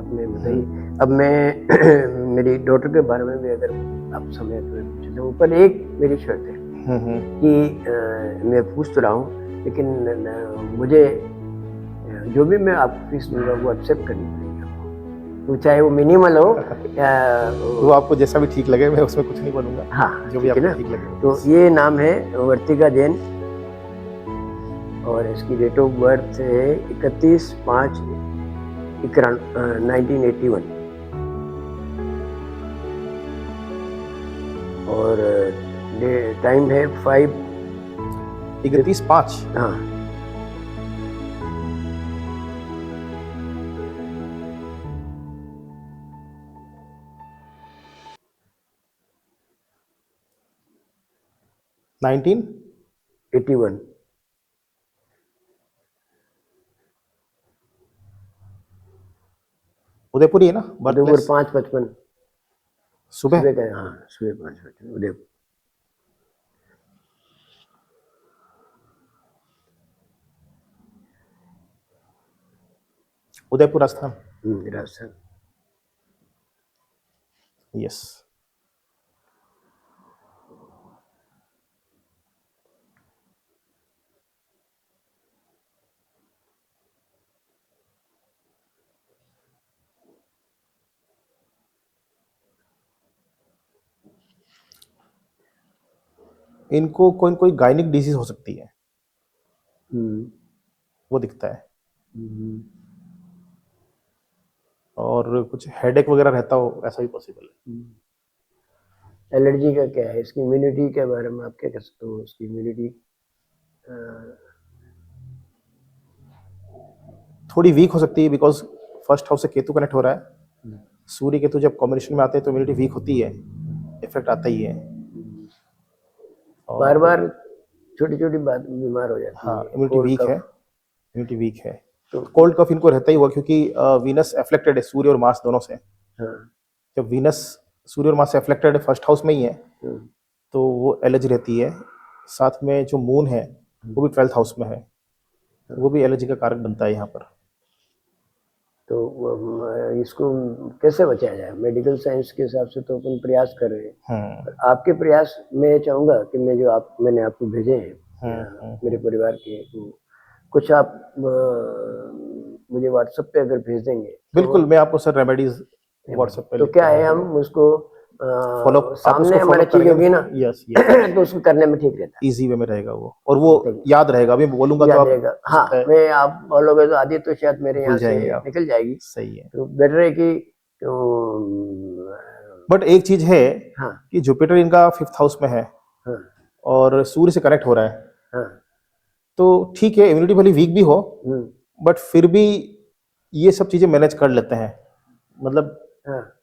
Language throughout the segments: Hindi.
आपने बताई। अब मैं मेरी डॉटर के बारे में भी अगर आप समय तो पूछ दूँ, पर एक मेरी शर्त है कि मैं पूछ तो रहा हूँ, लेकिन मुझे जो भी मैं आपको फीस दूँगा वो एक्सेप्ट करनी पड़ेगी आपको, तो चाहे वो मिनिमल हो या वो आपको जैसा भी ठीक लगे, मैं उसमें कुछ नहीं बोलूँगा। हाँ, जो भी ठीक है आपको ना। ठीक लगे। तो ये नाम है वर्तिका जैन और इसकी डेट ऑफ बर्थ है 31/5/1981 और टाइम है 5। 31/5 हाँ, 19 81 उदयपुर ही है ना बर्थ उदयपुर प्लेस? 5:55 सुबह? सुबह का। हाँ, सुबह 5:55 उदयपुर। उदयपुर राजस्थान। राजस्थान। यस। इनको कोई न कोई गायनिक डिजीज हो सकती है, हम्म, वो दिखता है। हम्म। और कुछ हेडेक वगैरह रहता हो, ऐसा भी पॉसिबल है। एलर्जी का क्या है, इसकी इम्यूनिटी के बारे में आप क्या कह सकते हो? इसकी इम्यूनिटी थोड़ी वीक हो सकती है, बिकॉज फर्स्ट हाउस से केतु कनेक्ट हो रहा है। सूर्य केतु जब कॉम्बिनेशन में आते हैं तो इम्यूनिटी वीक होती है, इफेक्ट आता ही है। बार और बार छोटी छोटी बात में बीमार हो जाती हाँ, है, इम्यूनिटी कोल्ड वीक है, कफ। इम्यूनिटी वीक है। तो कोल्ड कफ इनको रहता ही हुआ, क्योंकि वीनस एफ्लेक्टेड है सूर्य और मार्स दोनों से। हाँ, जब वीनस सूर्य और मार्स से एफ्लेक्टेड है, फर्स्ट हाउस में ही है, हम्म, तो वो एलर्जी रहती है। साथ में जो मून है वो भी 12th हाउस में है, वो भी एलर्जी का कारक बनता है यहाँ पर। तो इसको कैसे बचाया जाए? मेडिकल साइंस के हिसाब से तो अपन प्रयास कर रहे हैं, पर आपके प्रयास मैं चाहूँगा कि मैंने आपको भेजे हैं मेरे परिवार के, तो कुछ आप मुझे व्हाट्सएप पे अगर भेज देंगे तो बिल्कुल, मैं आपको सर रेमेडीज व्हाट्सएप पे तो लिख के क्या है, भेज हम दूंगा। उसको फॉलो, आप सामने उसको फॉलो हमारे चीज करेंगे होगी ना तो यस यस, तो उसको करने में ठीक रहता इजी वे में रहेगा वो, और वो है। याद रहेगा। अभी बोलूंगा तो याद आप रहेगा। हो हाँ, सकता है मैं आप बोलोगे तो आधी तो शायद मेरे भूल यहाँ से जाएंगे आप। निकल जाएगी। सही है। तो बेटर है कि तो बट एक चीज है हाँ, कि जुपिटर इनका 5th हाउस में है हाँ, और सूर्य से कनेक्ट हो रहा है, हाँ, तो ठीक है, इम्यूनिटी भले वीक भी हो, हम्म, बट फिर भी ये सब चीजें मैनेज कर लेते हैं। मतलब हाँ,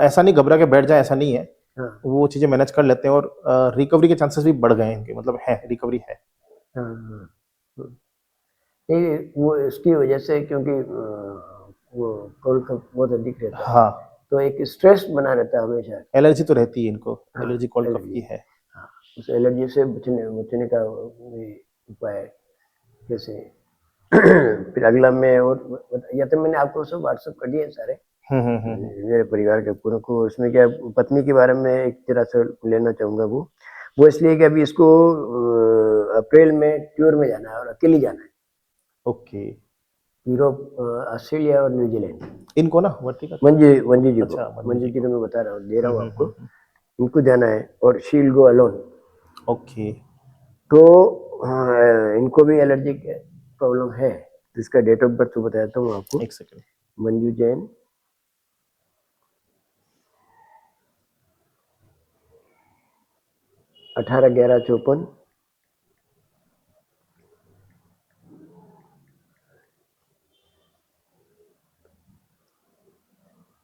ऐसा नहीं घबरा के बैठ जाए, ऐसा नहीं है। हाँ, वो चीजें मैनेज कर लेते हैं और रिकवरी के चांसेस भी बढ़ गए हैं इनके, मतलब है, रिकवरी है। हाँ, हाँ, हम्म। नहीं, वो इसकी वजह से क्योंकि वो कोल्ड कफ बहुत अधिक रहता है, हाँ, तो एक स्ट्रेस बना रहता है हमेशा। एलर्जी तो रहती है इनको, हाँ, एलर्जी कोल्ड कफ एलर्जी। की है। हाँ, उस एलर्जी से बचने का भी उपाय कैसे? फिर अगला मैं और या तो मैंने आपको सब व्हाट्सएप कर दिए सारे मेरे परिवार के पूरे को। उसमें क्या पत्नी के बारे में एक तरह से लेना चाहूँगा, वो इसलिए कि अभी इसको अप्रैल में टूर में जाना है और अकेले जाना है, ओके। यूरोप, ऑस्ट्रेलिया और न्यूजीलैंड। इनको ना वर्तिका को? मंजू मंजू जी को, अच्छा, मंजू मंजू जी जी को। को मैं बता रहा हूँ, दे रहा हूँ आपको। इनको जाना है और she will go alone. Okay. तो इनको भी एलर्जी प्रॉब्लम है, तो इसका डेट ऑफ बर्थ बताता हूँ आपको। एक सेकंड। मंजू जैन, 18/11/54।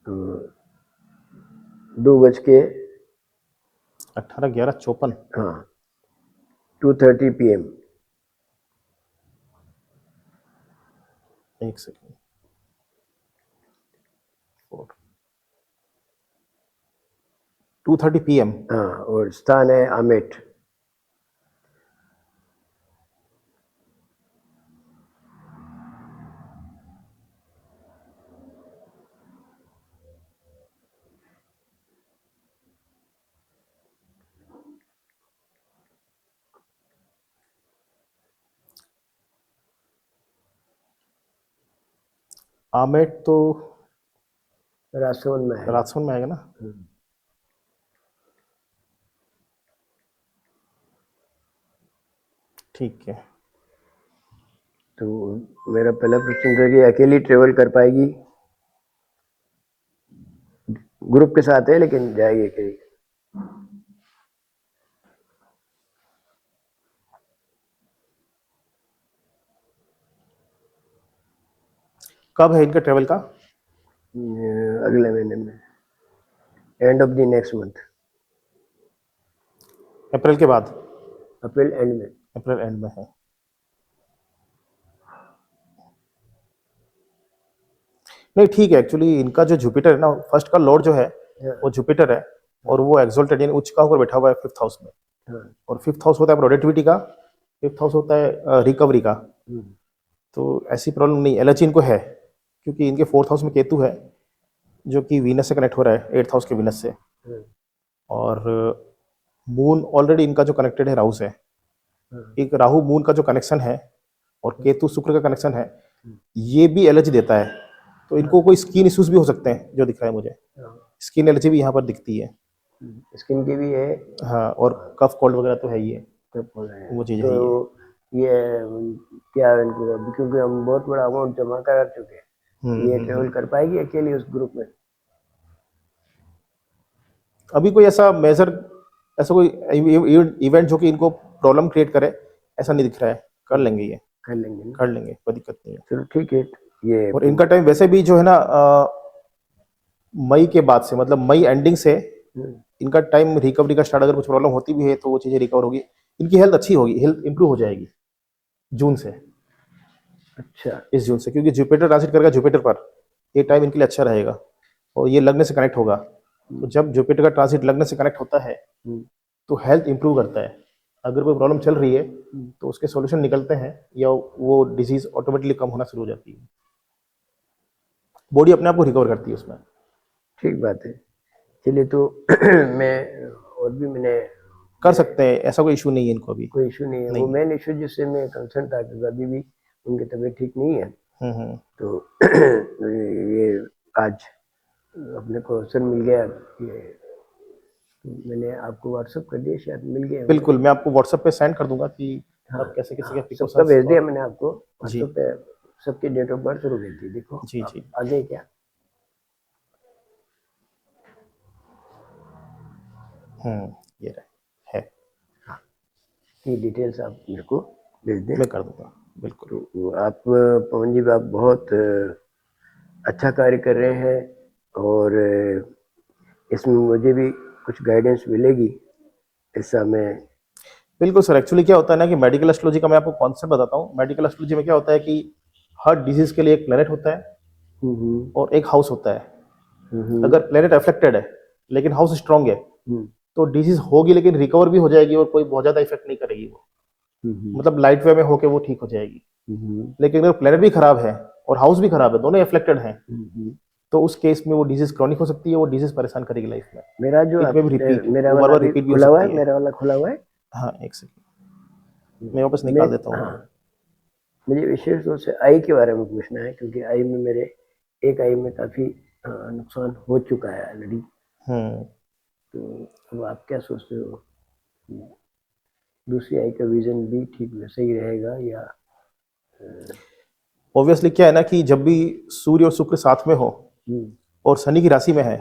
तो 2 बज के 18/11/54। हाँ 2:30 PM। एक सेकंड। 2:30 PM। हाँ, और स्थान है आमेट। आमेट तो राजसमंद में है। राजसमंद में आएगा ना। ठीक है। तो मेरा पहला प्रश्न था कि अकेली ट्रेवल कर पाएगी? ग्रुप के साथ है लेकिन जाएगी अकेली। कब है इनका ट्रेवल का? अगले महीने में, end of the next month, April के बाद? अप्रैल एंड में। अप्रैल एंड में है। नहीं ठीक है, एक्चुअली इनका जो जुपिटर है ना, फर्स्ट का लॉर्ड जो है वो जुपिटर है, और वो एक्सोल्टेड यानी उच्च का होकर बैठा हुआ है 5th हाउस में। हाँ। और 5th हाउस होता है प्रोडक्टिविटी का, 5th हाउस होता है रिकवरी का। तो ऐसी प्रॉब्लम नहीं, एलर्जी इनको है, क्योंकि इनके 4th हाउस में केतु है जो कि वीनस से कनेक्ट हो रहा है, 8th हाउस के वीनस से। और मून ऑलरेडी इनका जो कनेक्टेड है राहु से, एक राहु मून का जो कनेक्शन है और केतु शुक्र का कनेक्शन है, ये भी एलर्जी देता है। तो इनको कोई स्किन इश्यूज भी हो सकते हैं, जो दिख रहा है मुझे, स्किन एलर्जी भी यहाँ पर दिखती है। स्किन की भी है। हाँ, और कफ कोल्ड वगैरह तो है ही है, कब बोल रहे हैं? वो चीज़ तो है ही है। ये क्या है इनको, अभी क्योंकि हम बहुत बड़ा अमाउंट जमा करा चुके हैं, ये ट्रेवल कर पाएगी अकेली उस ग्रुप में? अभी कोई ऐसा मेजर, ऐसा कोई इवेंट जो कि इनको प्रॉब्लम क्रिएट करे, ऐसा नहीं दिख रहा है। कर लेंगे ये, कर लेंगे ना? कर लेंगे, कोई दिक्कत नहीं है। चलो ठीक है। ये और इनका टाइम वैसे भी जो है ना, मई के बाद से, मतलब मई एंडिंग से इनका टाइम रिकवरी का स्टार्ट। अगर कुछ प्रॉब्लम होती भी है तो वो चीज़ें रिकवर होगी, इनकी हेल्थ अच्छी होगी, हेल्थ इंप्रूव हो जाएगी जून से। अच्छा। इस जून से, क्योंकि जुपिटर ट्रांसिट करेगा जुपिटर पर, ये टाइम इनके लिए अच्छा रहेगा, और ये लग्न से कनेक्ट होगा। तो जब जुपिटर का ट्रांसिट लग्न से कनेक्ट होता है तो हेल्थ इंप्रूव करता है। अगर कोई प्रॉब्लम चल रही है तो उसके सॉल्यूशन निकलते हैं, या वो डिजीज ऑटोमेटिकली कम होना शुरू हो जाती है, बॉडी अपने आप को रिकवर करती है उसमें। ठीक बात है। चलिए तो मैं और भी मैंने कर सकते हैं, ऐसा कोई इशू नहीं है इनको अभी। कोई इशू नहीं है। वो मेन इशू जिससे मैं कंसर्न था, क्योंकि अभी भी उनकी तबीयत ठीक नहीं है। तो ये आज अपने को अवसर मिल गया, ये मैंने आपको व्हाट्सअप कर दिया, शायद मिल गया। बिल्कुल, मैं आपको व्हाट्सएप पे सेंड कर दूंगा कि आप कैसे कैसे क्या सबका precautions भेज दिया और- मैंने आपको व्हाट्सएप पे, सबकी डेट ऑफ बर्थ हो गई थी। देखो जी आप जी, आगे क्या ये रहे है, की डिटेल्स आप मेरे को भेज दें। मैं कर दूंगा बिल्कुल। तो आप पवन जी, आप बहुत अच्छा कार्य कर रहे हैं, और इसमें मुझे भी कुछ गाइडेंस मिलेगी, ऐसा मैं। बिल्कुल सर, एक्चुअली क्या होता है ना कि मेडिकल एस्ट्रोलॉजी का मैं आपको कॉन्सेप्ट बताता हूँ। मेडिकल एस्ट्रोलॉजी में क्या होता है कि हर डिजीज के लिए एक प्लेनेट होता है और एक हाउस होता है। अगर प्लेनेट अफेक्टेड है लेकिन हाउस स्ट्रांग है तो डिजीज होगी लेकिन रिकवर भी हो जाएगी, और कोई बहुत ज्यादा इफेक्ट नहीं करेगी वो, मतलब लाइट वे में होके वो ठीक हो जाएगी। लेकिन अगर प्लेनेट भी खराब है और हाउस भी खराब है, दोनों अफेक्टेड हैं, तो उस केस में वो डिजीज क्रॉनिक हो सकती है, वो डिजीज परेशान करेगी लाइफ में। मेरा जो इट मे बी रिपीट, मेरा वो बार वाला बार भी रिपीट भी हो खुला हुआ है, सकती है। मेरा वाला खुला हुआ है। हाँ, एक सेकंड मैं वापस निकाल देता हूँ। हाँ, मुझे विशेष रूप से आई के बारे में पूछना है, क्योंकि आई में मेरे एक आई में काफी नुकसान हो चुका है ऑलरेडी। तो अब आप क्या सोचते हो, दूसरी आई का विजन भी ठीक वैसे ही रहेगा या? ऑब्वियसली क्या है ना कि जब भी सूर्य और शुक्र साथ में हो और शनि की राशि में है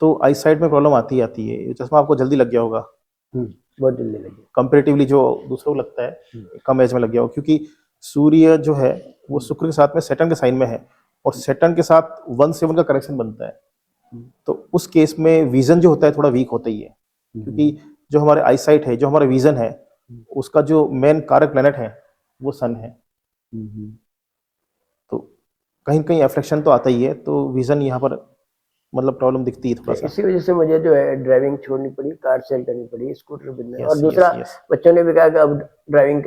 तो आई साइड में प्रॉब्लम आती है। ये चश्मा आपको जल्दी लग गया होगा, बहुत जल्दी लगी। कंपेरेटिवली जो दूसरों को लगता है कम एज में लग गया हो, क्योंकि सूर्य जो है वो शुक्र के साथ में सैटर्न के साइन में है, और सैटर्न के साथ 1/7 का कनेक्शन बनता है। तो उस केस में विजन जो होता है थोड़ा वीक होता ही है, क्योंकि जो हमारे आई साइट है, जो हमारा विजन है, उसका जो मेन कारक प्लेनेट है वो सन है। तो कहीं कहीं अफ्लेक्शन तो आता ही है, तो विजन यहाँ पर मतलब प्रॉब्लम दिखती है थोड़ा सा। इसी वजह से मुझे जो है ड्राइविंग छोड़नी पड़ी, कार सेल करनी पड़ी, स्कूटर बिजनेस। Yes, और दूसरा yes, yes. बच्चों ने भी कहा कि अब ड्राइविंग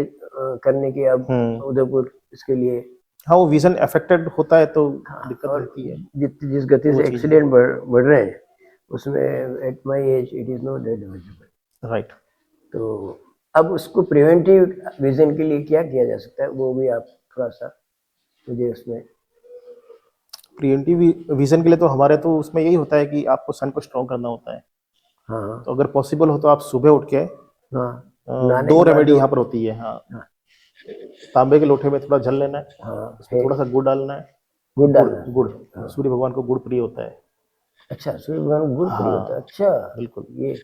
करने की, अब उदयपुर इसके लिए। हाँ, वो विजन अफेक्टेड होता है तो दिक्कत और रहती है। जिस गति वो से चीज़ है। एक्सीडेंट बढ़ रहे हैं, उसमें at my age it is not advisable. Right. तो अब उसको प्रिवेंटिव विजन के लिए क्या किया जा सकता है, वो भी आप थोड़ा सा मुझे उसमें प्रिवेंटिव विजन के लिए तो हमारे तो उसमें यही होता है कि आपको सन को स्ट्रॉन्ग करना होता है। हाँ तो अगर पॉसिबल हो तो आप सुबह उठ के हाँ, नहाने दो के बाद रेमेडी जो, यहाँ पर होती है। हाँ, हाँ तांबे के लोटे में थोड़ा जल लेना है, हाँ उसमें है, थोड़ा सा गुड़ डालना है। गुड़ गुड़, डालना है। गुड़, हाँ सूर्य भगवान को गुड़ प्रिय होता है। अच्छा, सूर्य भगवान को गुड़ प्रिय होता है, हाँ अच्छा। बिल्कुल, ये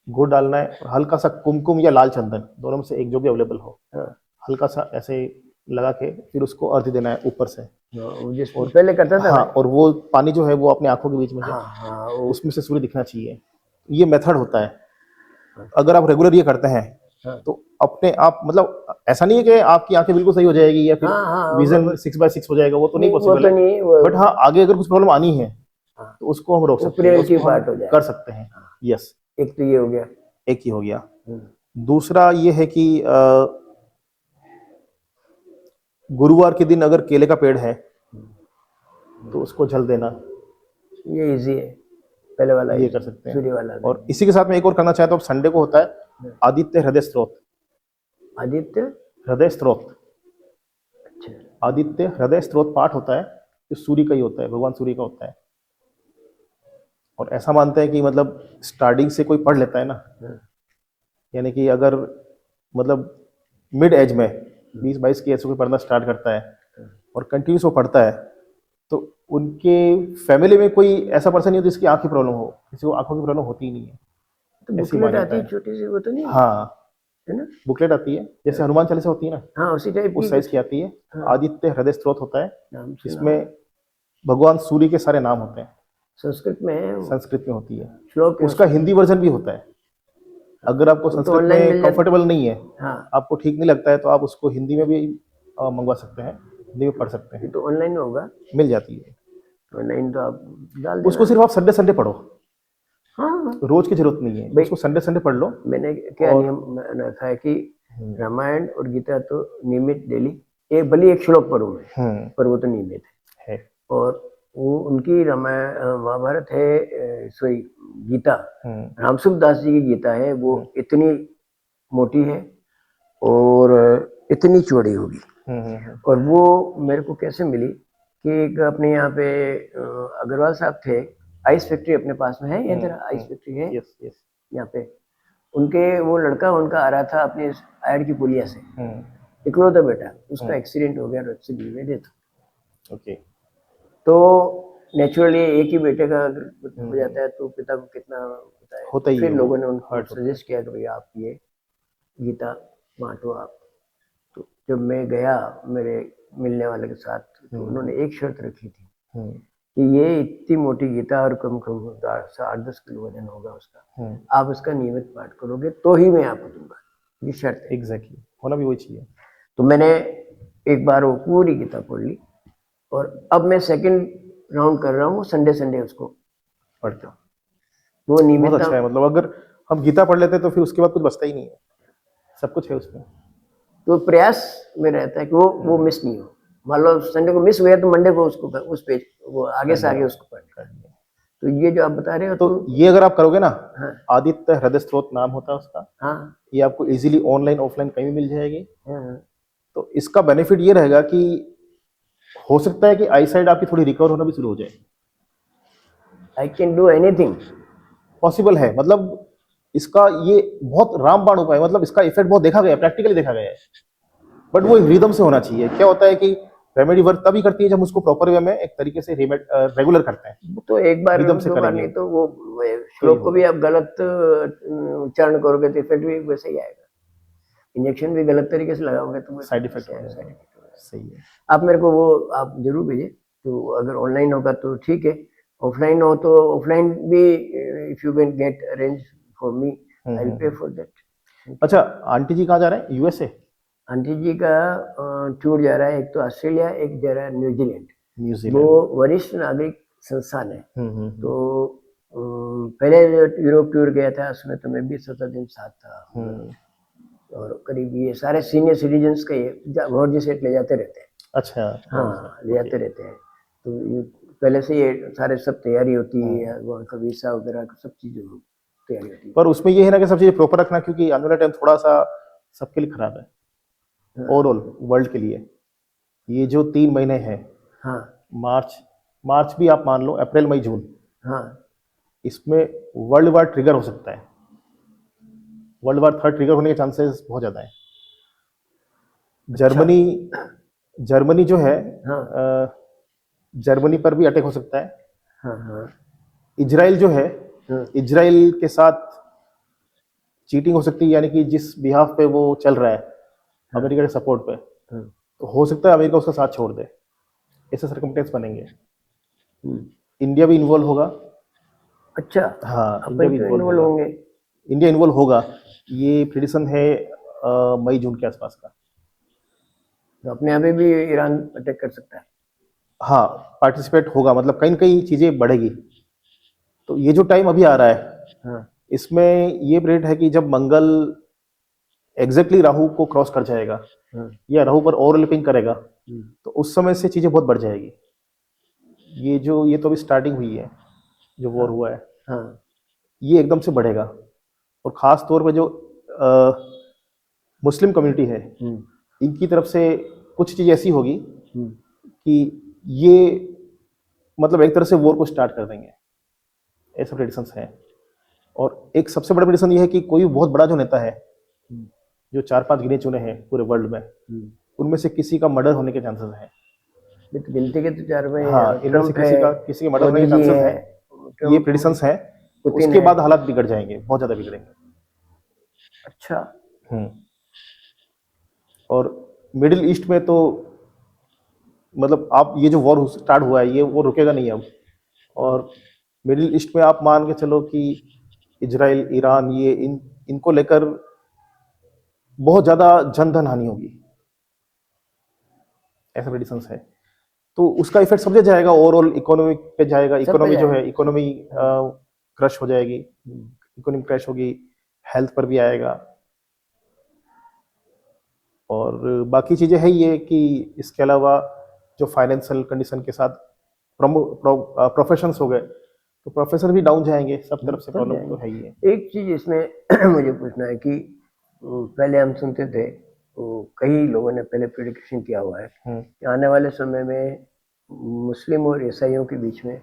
गुड़ डालना है और हल्का सा कुमकुम या लाल चंदन, दोनों में से एक जो भी अवेलेबल हो, हाँ हल्का सा ऐसे लगा के फिर उसको अर्घ देना है ऊपर से। हाँ, वो जिस और पहले करता था हाँ, मैं। और वो पानी जो है वो अपने आंखों के बीच में से, हाँ हाँ वो, उसमें से सूर्य दिखना चाहिए। ये मेथड होता है। हाँ अगर आप रेगुलर ये करते हैं हाँ तो अपने आप, मतलब ऐसा नहीं है कि आपकी आंखें बिल्कुल सही हो जाएगी या फिर हाँ हाँ, विजन 6/6 हो जाएगा, वो तो नहीं नहीं वो पॉसिबल तो है। नहीं वो, बट हाँ, आगे अगर कुछ प्रॉब्लम आनी है हाँ तो उसको हम रोक वो सकते हैं, प्रिवेंटिव उसको हम पार्ट हो कर जाएगा। सकते हैं। हाँ, यस, एक तो ये हो गया। एक ही हो गया। हम्म, दूसरा ये है कि गुरुवार के दिन अगर केले का पेड़ है तो उसको जल देना, ये इजी है, पहले वाला ये easy कर है, सकते हैं। सूर्य वाला और नहीं। इसी के साथ में एक और करना चाहे तो संडे को होता है आदित्य हृदय स्त्रोत। आदित्य, हृदय स्त्रोत, अच्छा आदित्य हृदय स्त्रोत पाठ होता है, जो सूर्य का ही होता है, भगवान सूर्य का होता है। और ऐसा मानते हैं कि मतलब स्टार्टिंग से कोई पढ़ लेता है ना, हाँ, यानी कि अगर मतलब मिड एज में 20-22 की एज से कोई पढ़ना स्टार्ट करता है और कंटिन्यूस वो पढ़ता है, तो उनके फैमिली में कोई ऐसा पर्सन नहीं होता जिसकी आंख की प्रॉब्लम हो, किसी को आंखों की प्रॉब्लम होती ही नहीं है, तो ऐसी बुकलेट मान्यता आती है है। छोटी सी, वो तो नहीं हाँ, है ना? बुकलेट आती है, जैसे हनुमान चालीसा होती है ना, हाँ उसी टाइप की उस साइज कुछ, की आती है। हाँ आदित्य हृदय स्त्रोत होता है, नाम सुना इसमें है। भगवान सूर्य के सारे नाम होते हैं, संस्कृत में है वो, संस्कृत में होती है। श्लोक है उसका उसमें। हिंदी वर्जन भी होता है। अगर आपको वो तो संस्कृत ऑनलाइन में मिल जाती। कंफर्टेबल नहीं है, हाँ आपको ठीक नहीं लगता है, तो आप उसको हिंदी में भी मंगवा सकते हैं, हिंदी में पढ़ सकते ये हैं, तो ऑनलाइन होगा, मिल जाती है। ऑनलाइन तो आप डाल उसको देना। सिर्फ आप संडे संडे पढ़ो, हाँ हाँ रोज की जरूरत नहीं है, भाई, उसको संडे संडे पढ़ लो। मैंने क्या और नियम रखा है कि रामायण और गीता तो नियमित डेली, एक भले एक श्लोक पढ़ूं मैं, पर वो तो नियमित है। है। और वो उनकी रामायण महाभारत है, सॉरी गीता, रामसुख दास जी की गीता है, वो इतनी मोटी है और इतनी चौड़ी होगी। और वो मेरे को कैसे मिली कि एक अपने यहाँ पे अग्रवाल साहब थे, आइस फैक्ट्री अपने पास में है, ये इधर आइस फैक्ट्री है यस यस। यहाँ पे। उनके वो लड़का उनका आ रहा था अपने आयड की पुलिया से, इकलौता बेटा, उसका एक्सीडेंट हो गया और एक्सीडेंट में डेथ। ओके। तो नेचुरली एक ही बेटे का अगर हो जाता है तो पिता को कितना होता है। होता ही फिर है, लोगों वो ने उनको हर्ट होता है। सजेस्ट किया कि भैया आप ये गीता बांटो आप। तो जब मैं गया मेरे मिलने वाले के साथ, तो उन्होंने एक शर्त रखी थी कि ये इतनी मोटी गीता और कम कम 8-10 किलो वजन होगा उसका, आप उसका नियमित पाठ करोगे तो ही मैं आपको दूंगा, ये शर्त है। एग्जैक्टली, होना भी वही चाहिए। तो मैंने एक बार वो पूरी गीता पढ़ ली और अब मैं सेकंड राउंड कर रहा हूँ, संडे संडे उसको पढ़ता हूँ। वो बहुत नियमितता, अच्छा है, मतलब अगर हम गीता पढ़ लेते हैं तो फिर उसके बाद कुछ बचता ही नहीं है, सब कुछ है उसमें। तो प्रयास में रहता है कि वो मिस नहीं हो। मान लो संडे को मिस हुआ तो मंडे को उसको उस पेज वो आगे से आगे उसको पढ़ना। तो ये जो आप बता रहे हो, तो ये अगर आप करोगे ना, हाँ आदित्य हृदय स्त्रोत नाम होता है उसका, हाँ ये आपको इजीली ऑनलाइन ऑफलाइन कहीं भी मिल जाएगी। हाँ, तो इसका बेनिफिट ये रहेगा कि हो सकता है कि आई साइड आपकी थोड़ी रिकवर होना भी शुरू हो जाए, I can do anything. Possible है। मतलब इसका ये बहुत रामबाण उपाय, मतलब इसका इफेक्ट बहुत देखा गया, प्रैक्टिकली देखा गया है। बट वो एक रिदम से होना चाहिए। क्या होता है कि रेमेडी वर्क तभी करती है जब उसको प्रॉपर वे में एक तरीके से रेगुलर करते हैं, वो तो एक बार रिदम से दो बार करेंगे नहीं तो वो श्लोक को होगा। भी आप गलत उच्चारण करोगे तो इफेक्ट भी वैसे ही आएगा। इंजेक्शन भी गलत तरीके से लगाओगे तो साइड इफेक्ट हो साइड जाएगा। इफेक्ट होगा। सही है। आप मेरे को वो आप जरूर भेजिए। तो अगर ऑनलाइन होगा तो ठीक है, ऑफलाइन हो तो ऑफलाइन भी if you can get arrange for me, I will pay for that. अच्छा, आंटी जी कहाँ जा रहे हैं? यूएसए? आंटी जी का टूर जा रहा है, एक तो ऑस्ट्रेलिया, एक जा रहा है न्यूजीलैंड। न्यूजीलैंड। वो वरिष्ठ नागरिक संस्थान है। तो पहले यूरोप टूर गया था, उसमें तो मैं भी 17 दिन साथ था। और करीब ये सारे सीनियर सिटीजन्स का ये गौर सेट ले जाते रहते हैं। अच्छा, हाँ ले जाते रहते हैं। तो ये पहले से ये सारे सब तैयारी होती है, वहाँ का वीसा वगैरह सब चीज़ें तैयारी होती है। पर उसमें ये है ना कि सब चीजें प्रॉपर रखना, क्योंकि आने वाला टाइम थोड़ा सा सबके लिए खराब है, ओवरऑल वर्ल्ड के लिए। ये जो 3 महीने हैं, हाँ मार्च, मार्च भी आप मान लो, अप्रैल मई जून, हाँ इसमें वर्ल्ड वार ट्रिगर हो सकता है। वर्ल्ड वार थर्ड ट्रिगर होने के चांसेस बहुत ज़्यादा है। जर्मनी जर्मनी जो है, हाँ जर्मनी पर भी अटैक हो सकता है। हाँ हाँ इजराइल जो है, हाँ इजराइल के साथ चीटिंग हो सकती है, यानी कि जिस बिहाफ पे वो चल रहा है अमेरिका के सपोर्ट पे, हाँ, तो हो सकता है अमेरिका उसका साथ छोड़ दे। ऐसे सर्कमस्टेंस बनेंगे। हम्म, इंडिया भी इन्वॉल्व होगा। अच्छा हाँ, इंडिया अपन भी क्यों इन्वॉल्व इन्वॉल्व होगा। होंगे? इंडिया इन्वॉल्व होगा, ये प्रिडिक्शन है मई जून के आसपास का। तो अपने यहाँ पे भी ईरान अटैक कर सकता है। हाँ, पार्टिसिपेट होगा, मतलब कहीं ना कहीं चीज़ें बढ़ेगी। तो ये जो टाइम अभी आ रहा है, हाँ इसमें ये पीरियड है कि जब मंगल एग्जैक्टली राहु को क्रॉस कर जाएगा हाँ या राहु पर ओवरलैपिंग करेगा, हम्म, तो उस समय से चीज़ें बहुत बढ़ जाएगी। ये तो अभी स्टार्टिंग हुई है, जो वॉर हुआ है, हाँ ये एकदम से बढ़ेगा। और ख़ास तौर पे जो मुस्लिम कम्युनिटी है, हम्म, इनकी तरफ से कुछ चीज़ ऐसी होगी हम्म, कि ये मतलब एक तरह से वॉर को स्टार्ट कर देंगे, ऐसे प्रेडिक्शंस हैं। और एक सबसे बड़ा प्रेडिक्शन ये है कि कोई बहुत बड़ा जो नेता है, हम्म, जो 4-5 गिने चुने हैं पूरे वर्ल्ड में, हम्म। उनमें से किसी का मर्डर होने के चांसेस हैं। ये तो गिनती के तो चार में हाँ, इनमें से ट्रम्प है, किसी के मर्डर होने मोदी के जी चांसेस है, हैं। ये ट्रम्प प्रेडिक्शंस हैं। पुतिन उसके है। बाद हालात बिगड़ जाएंगे, बहुत ज़्यादा बिगड़ेंगे। अच्छा हम्म। और मिडिल ईस्ट में तो मतलब आप ये जो वॉर स्टार्ट हुआ है, ये वो रुकेगा नहीं अब। और मिडिल ईस्ट में आप मान के चलो कि इजराइल, ईरान, ये इनको लेकर बहुत ज़्यादा जन धन हानि होगी, ऐसा प्रेडिक्शंस है। तो उसका इफेक्ट सब जगह जाएगा, ओवरऑल इकोनॉमी पे जाएगा। सब पे इकोनॉमी जो जाएगा। है, इकोनॉमी क्रश हो जाएगी, हम्म, इकोनॉमी क्रैश होगी, हेल्थ पर भी आएगा। और बाकी चीज़ें है ये कि इसके अलावा जो फाइनेंशियल कंडीशन के साथ प्रोफेशंस हो गए, तो प्रोफेसर भी डाउन जाएंगे, सब तरफ से सब प्रॉब्लम तो है ही है। जाएंगे। एक चीज इसमें मुझे पूछना है कि पहले हम सुनते थे, कई लोगों ने पहले प्रिडिक्शन किया हुआ है कि आने वाले समय में मुस्लिम और ईसाइयों के बीच में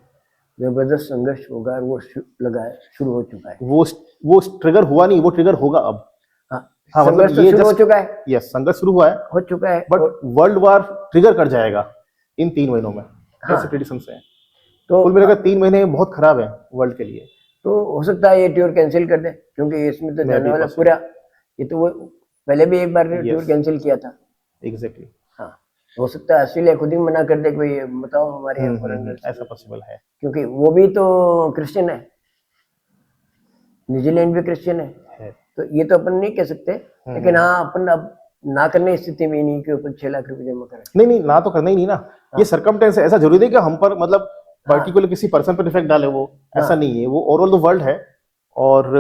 जबरदस्त संघर्ष होगा, और वो शुरू हो चुका है। वो ट्रिगर हुआ नहीं, वो ट्रिगर होगा अब। हाँ, हाँ, मतलब संघर्ष तो ये शुरू हो जस्ट चुका है, यस, संघर्ष शुरू हुआ है, हो चुका है। बट वर्ल्ड वार ट्रिगर कर जाएगा इन 3 महीनों में, हाँ, ऐसे प्रेडिक्शंस हैं। तो कुल मिलाकर 3 महीने बहुत खराब है वर्ल्ड के लिए। तो हो सकता है ये टूर कैंसिल कर दे, क्योंकि इसमें तो मैं जाने भी वाला possible। पूरा, ये तो वो पहले भी एक बार टूर यस, कैंसिल किया था। एग्जैक्टली। हाँ, हो सकता है ऑस्ट्रेलिया खुद ही मना कर दे, कोई बताओ हमारे यहाँ फॉरेनर्स, ऐसा पॉसिबल है। क्योंकि वो भी तो क्रिश्चियन है, न्यूजीलैंड भी क्रिश्चियन है। तो ये तो अपन नहीं कह सकते, लेकिन हाँ अपन अब ना करने की स्थिति में नहीं कि अपन 6 लाख रुपए जमा करें। नहीं नहीं, ना तो करना ही नहीं ना। ये सर्कमटेंस है, ऐसा जरूरी नहीं कि हम पर मतलब पर्टिकुलर किसी पर्सन पर इफेक्ट डाले, वो ऐसा नहीं है। वो ओवरऑल द वर्ल्ड है। और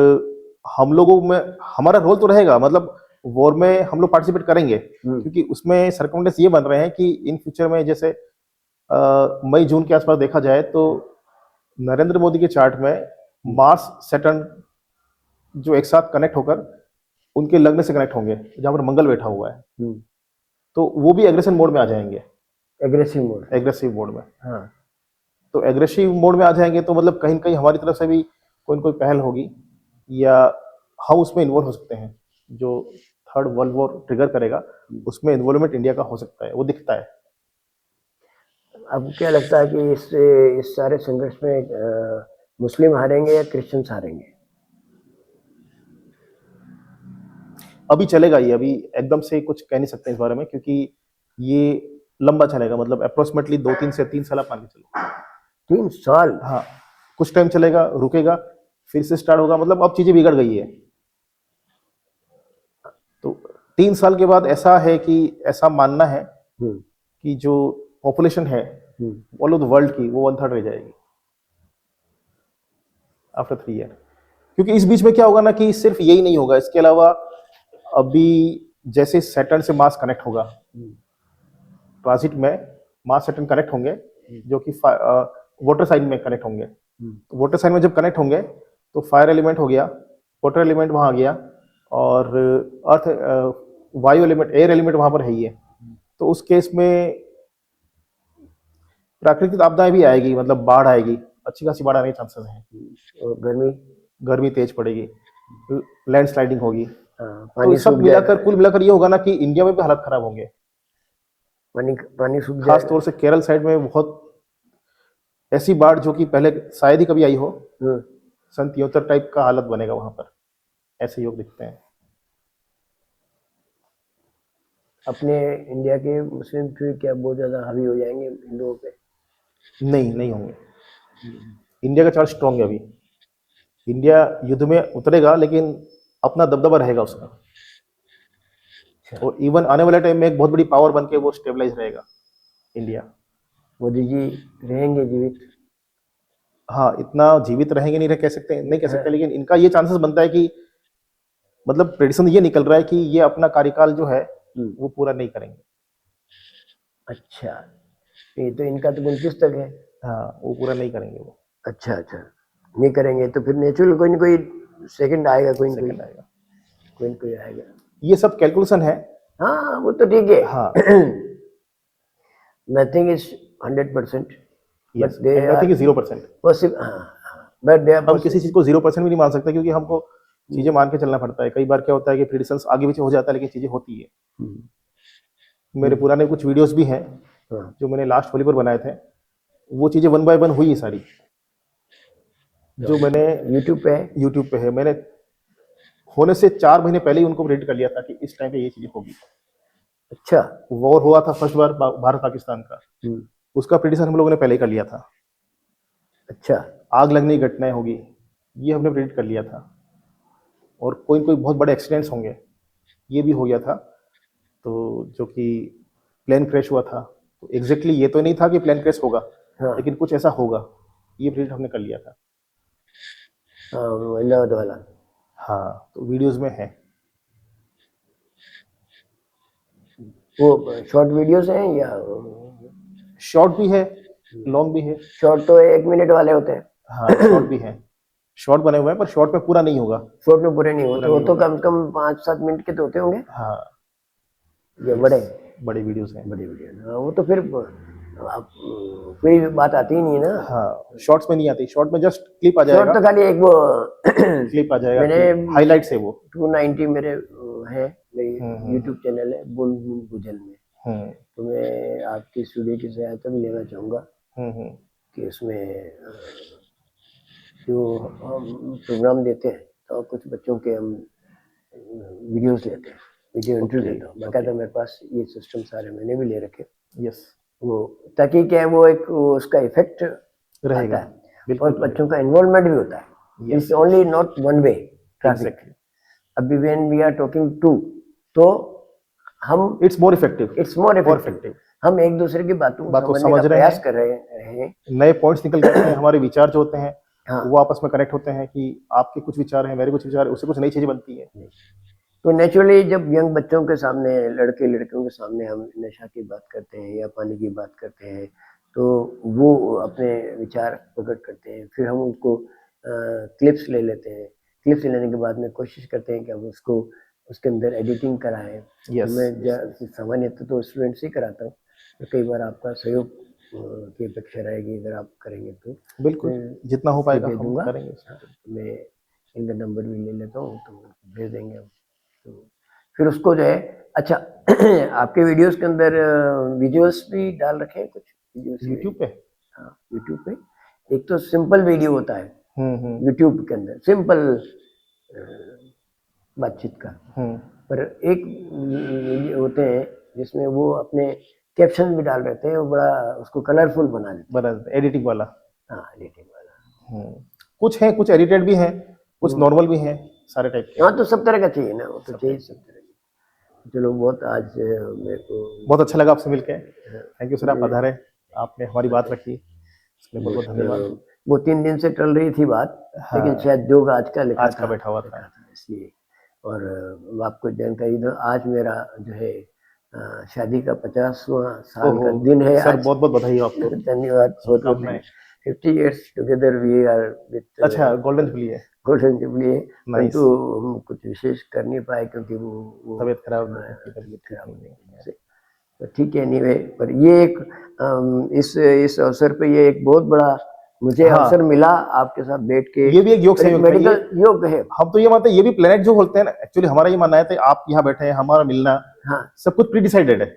हम लोगों में हमारा रोल तो रहेगा, मतलब वॉर में हम लोग पार्टिसिपेट करेंगे, क्योंकि उसमें सर्कमटेंस ये बन रहे हैं कि इन फ्यूचर में जैसे मई जून के आसपास देखा जाए तो नरेंद्र मोदी के चार्ट में मार्स सैटर्न जो एक साथ कनेक्ट होकर उनके लग्न से कनेक्ट होंगे, जहां पर मंगल बैठा हुआ है, तो वो भी एग्रेशन मोड में आ जाएंगे। एग्रेसिव मोड में, हाँ, तो एग्रेसिव मोड में आ जाएंगे, तो मतलब कहीं न कहीं हमारी तरफ से भी कोई न कोई पहल होगी, या हम उसमें इन्वॉल्व हो सकते हैं। जो थर्ड वर्ल्ड वॉर ट्रिगर करेगा, उसमें इन्वॉल्वमेंट इंडिया का हो सकता है, वो दिखता है। अब क्या लगता है कि इस सारे संघर्ष में मुस्लिम हारेंगे या क्रिश्चियंस हारेंगे? अभी चलेगा ये, अभी एकदम से कुछ कह नहीं सकते इस बारे में, क्योंकि ये लंबा चलेगा, मतलब अप्रोक्सीमेटली 2-3 से 3 साल आप मान के चलो। 3 साल? हाँ, कुछ टाइम चलेगा, रुकेगा, फिर से स्टार्ट होगा, मतलब अब चीजें बिगड़ गई है। तो 3 साल के बाद ऐसा है कि ऐसा मानना है कि जो पॉपुलेशन है ऑल ओवर द वर्ल्ड की, वो 1/3 रह जाएगी आफ्टर 3 ईयर। क्योंकि इस बीच में क्या होगा ना, कि सिर्फ यही नहीं होगा, इसके अलावा अभी जैसे सैटर्न से मार्स कनेक्ट होगा, ट्रांजिट में मार्स सैटर्न कनेक्ट होंगे, जो कि वाटर साइन में कनेक्ट होंगे। तो वाटर साइन में जब कनेक्ट होंगे तो फायर एलिमेंट हो गया, वाटर एलिमेंट वहां आ गया, और अर्थ वायु एलिमेंट, एयर एलिमेंट वहां पर है ही है। तो उस केस में प्राकृतिक आपदाएं भी आएगी, मतलब बाढ़ आएगी, अच्छी खासी बाढ़ आने के चांसेस हैं। और गर्मी, गर्मी तेज पड़ेगी, लैंडस्लाइडिंग होगी। हाँ, तो पानी सब सूख जाएगा, मिलाकर कुल मिलाकर ये होगा ना कि इंडिया में भी हालत खराब होंगे। पानी पानी सूख खास जाएगा। तौर से केरल साइड में बहुत ऐसी बाढ़ जो कि पहले शायद ही कभी आई हो, हम्म, सन 73 टाइप का हालत बनेगा वहां पर, ऐसे योग दिखते हैं। अपने इंडिया के मुस्लिम फिर क्या बहुत ज्यादा हावी हो जाएंगे हिंदुओं पे? नहीं, नहीं होंगे। इंडिया का चार्ज स्ट्रांग है अभी। इंडिया युद्ध में उतरेगा लेकिन अपना दबदबा रहेगा उसका, अच्छा, और इवन आने वाले टाइम में एक बहुत बड़ी पावर बन के वो स्टेबलाइज रहेगा इंडिया। मोदी जी रहेंगे जीवित? हाँ, इतना जीवित रहेंगे नहीं रह कह सकते, नहीं कह सकते, हाँ, लेकिन इनका ये चांसेस बनता है कि, मतलब प्रेडिक्शन ये निकल रहा है कि ये अपना कार्यकाल जो है वो पूरा नहीं करेंगे। अच्छा, ये तो इनका तो 29 तक है। हाँ, वो पूरा नहीं करेंगे वो। अच्छा अच्छा, नहीं करेंगे तो फिर नेचुरल कोई ना कोई सेकंड आएगा, कोई ना कोई, सेकंड आएगा। कोई ना कोई आएगा। ये सब कैलकुलेशन है। हाँ, वो तो ठीक है। हाँ, nothing is 100%, yes, but they and are nothing is 0%। Possible. हाँ, बट दे आर हम किसी चीज को 0% भी नहीं मान सकते, क्योंकि हमको चीजें मान के चलना पड़ता है। कई बार क्या होता है कि प्रिडिक्शंस आगे पीछे हो जाता है, लेकिन चीजें होती है। मेरे पुराने कुछ वीडियोस भी हैं हाँ, जो मैंने लास्ट होली पर बनाए थे, वो चीजें 1 बाय 1 हुई है सारी, जो मैंने यूट्यूब पे है। यूट्यूब पे है। मैंने होने से 4 महीने पहले ही उनको प्रेडिक्ट कर लिया था कि इस टाइम पे ये चीजें होगी। अच्छा। वॉर हुआ था फर्स्ट बार भारत पाकिस्तान का, हम्म, उसका प्रेडिक्शन हम लोगों ने पहले ही कर लिया था। अच्छा। आग लगने की घटनाएं होगी, ये हमने प्रेडिक्ट कर लिया था। और कोई न कोई बहुत बड़े एक्सीडेंट्स होंगे, ये भी हो गया था। तो जो कि प्लेन क्रैश हुआ था, तो एग्जैक्टली ये तो नहीं था कि प्लेन क्रैश होगा, हाँ, लेकिन कुछ ऐसा होगा, ये प्रेडिक्ट हमने कर लिया था। हाँ, वो इलाहाबाद वाला। हाँ, तो वीडियोस में है। वो शॉर्ट वीडियोस हैं या शॉर्ट भी है, लॉन्ग भी है। शॉर्ट तो 1 मिनट वाले होते हैं? हाँ, शॉर्ट भी है। शॉर्ट बने हुए हैं, पर शॉर्ट में पूरा नहीं होगा। शॉर्ट में पूरे नहीं पूरा होते, वो नहीं तो होगा। कम से कम 5-7 मिनट के तो होते होंगे, हाँ, ये yes, बड़े बड़ी वीडियोस हैं। बड़ी वीडियो। हाँ, वो तो फिर आप कोई बात आती ही नहीं है ना। हाँ, शॉर्ट्स में नहीं आती। शॉर्ट में जस्ट क्लिप आ शॉर्ट जाएगा, तो खाली एक वो क्लिप आ जाएगा मैंने कि हाईलाइट्स है वो। 290 मेरे है, मेरी हम्म, यूट्यूब चैनल है बुलबुल गुजल में। हम्म, तो मैं आपकी स्टूडियो की सहायता भी लेना चाहूँगा हम्म, कि इसमें जो हम प्रोग्राम देते हैं तो कुछ बच्चों के हम वीडियोस लेते हैं, वीडियो इंटरव्यू ओके, लेता हूँ बाकायदा। मेरे पास ये सिस्टम सारे मैंने भी ले रखे, यस, वो ताकि क्या है वो एक वो उसका इफेक्ट रहेगा, आता है और बिल्कुल बच्चों का इन्वॉल्वमेंट भी होता है। Yes, it's only not one way traffic. Exactly. अभी when we are talking to, तो हम it's more effective, it's more more effective, effective. हम एक दूसरे की बातों को बात को समझने का समझ रहे प्रयास हैं, कर रहे हैं। नए पॉइंट्स निकल के आते हैं, हमारे विचार जो होते हैं हाँ, वो आपस में कनेक्ट होते हैं, कि आपके कुछ विचार हैं, मेरे कुछ विचार हैं, उससे कुछ नई चीजें बनती है। तो नेचुरली जब यंग बच्चों के सामने, लड़के लड़कियों के सामने हम नशा की बात करते हैं या पानी की बात करते हैं, तो वो अपने विचार प्रकट करते हैं। फिर हम उनको क्लिप्स ले लेते हैं। क्लिप्स लेने के बाद में कोशिश करते हैं कि हम उसको उसके अंदर एडिटिंग कराएं। यस, तो मैं सामान्यतः तो स्टूडेंट से ही कराता हूँ, तो कई बार आपका सहयोग की अपेक्षा रहेगी अगर आप करेंगे तो बिल्कुल, मैं जितना हो पाएगा दे हम दूंगा। करेंगे। हाँ, मैं इनका नंबर भी ले लेता हूँ तो भेज देंगे हम। तो फिर उसको जो है, अच्छा आपके वीडियोस के अंदर विजुअल्स भी डाल रखे हैं कुछ वीडियोस में? यूट्यूब पे। हाँ, यूट्यूब पे एक तो सिंपल वीडियो होता है हम्म, यूट्यूब के अंदर, सिंपल बातचीत का। हम्म, पर एक वीडियो होते हैं जिसमें वो अपने कैप्शन भी डाल रहते हैं और बड़ा उसको कलरफुल बना देते बराबर, एडिटिंग वाला। हैं। हाँ, एडिटिंग वाला। हम्म, कुछ है, कुछ एडिटेड भी हैं, कुछ नॉर्मल भी हैं, सारे टाइप के। हाँ, तो सब तरह का चाहिए ना, वो तो सब चाहिए टाइप सब के। तरह का। चलो, बहुत आज मेरे को बहुत अच्छा लगा आपसे मिलके। थैंक यू सर, आप पधारे, आपने हमारी बात रखी, इसके लिए बहुत बहुत धन्यवाद। वो 3 दिन से चल रही थी बात, लेकिन हाँ, शायद जोग आज का आज का बैठा हुआ था। इसलिए। और आपको जानकारी दो, आज मेरा जो है शादी का 50वां साल का ओहो, दिन है सर आज। बहुत बहुत बधाई हो आपको, धन्यवाद, बहुत बहुत शुभकामनाएं। 50 years together we are with अच्छा, गोल्डन जुबली है। गोल्डन जुबली है, नाइस। परंतु हम कुछ विशेष कर नहीं पाए क्योंकि वो तबीयत खराब, हाँ, तबीयत ठीक खराब नहीं होने है। की वजह से। तो ठीक है एनीवे, पर ये एक इस अवसर पे ये एक बहुत बड़ा मुझे हाँ। अवसर मिला आपके साथ बैठ के। ये भी एक योग संयोग है। मेडिकल योग है। हम तो ये मानते हैं, ये भी प्लेनेट जो बोलते हैं ना, एक्चुअली हमारा ये मानना है तो आप यहाँ बैठे हैं, हमारा मिलना हाँ सब कुछ प्री डिसाइडेड है।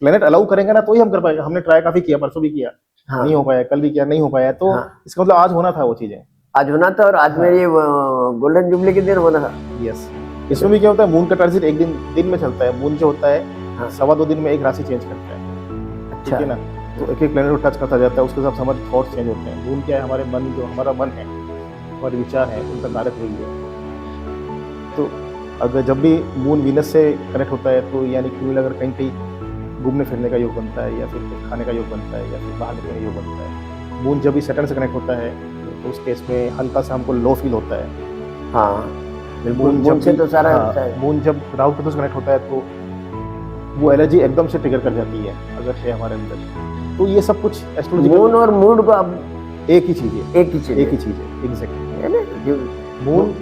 प्लेनेट अलाउ करेंगे ना तो ही हम कर पाएंगे। हमने ट्राई काफी किया, परसों भी किया, हाँ नहीं हो पाया, कल भी किया, नहीं हो पाया, तो हाँ। इसका मतलब आज होना था वो चीजें। आज होना था, और आज मेरी गोल्डन जुबली के दिन होना था। यस। इसमें भी क्या होता है, मून का ट्रांजिट एक दिन में चलता है। मून जो होता है हाँ। 2.25 दिन में एक राशि चेंज करता है, ठीक अच्छा है ना। तो एक एक प्लेनेट को टच करता जाता है, उसके हिसाब से हमारे थॉट्स चेंज होते हैं। मून क्या है, हमारे मन, जो हमारा मन है, हमारे विचार हैं, उनका कारक हुई है। तो अगर जब भी मून वीनस से कनेक्ट होता है तो यानी कि अगर कहीं कहीं घूमने फिरने का योग बनता है, या फिर कुछ खाने का योग बनता है, या फिर बाहर निकलने का योग बनता है। मून जब भी सैटर्न से कनेक्ट होता है तो उस केस में हल्का सा हमको लो फील होता है। हाँ बिल्कुल, मून मून से भी- तो सारा हाँ, होता है। मून जब राहु केतु से कनेक्ट होता है तो वो एनर्जी एकदम से ट्रिगर कर जाती है अगर है हमारे अंदर। तो ये सब कुछ एस्ट्रोलॉजिकल मून और मूड को आप एक ही चीज है, एक ही चीज एक ही चीज है, एग्जैक्टली। है ना, जो मून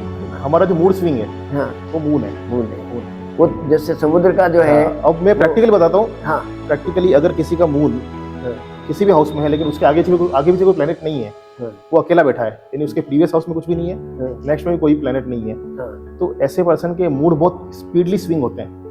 हमारा जो मूड स्विंग है हाँ वो मून है। मून है। वो जैसे समुद्र का जो है। हाँ, अब मैं प्रैक्टिकली बताता हूँ। हाँ प्रैक्टिकली अगर किसी का मून हाँ, किसी भी हाउस में है, लेकिन उसके आगे पीछे कोई प्लेनेट नहीं है, हाँ, वो अकेला बैठा है, यानी उसके प्रीवियस हाउस में कुछ भी नहीं है, हाँ, नेक्स्ट में भी कोई प्लेनेट नहीं है, हाँ। तो ऐसे पर्सन के मूड बहुत स्पीडली स्विंग होते हैं।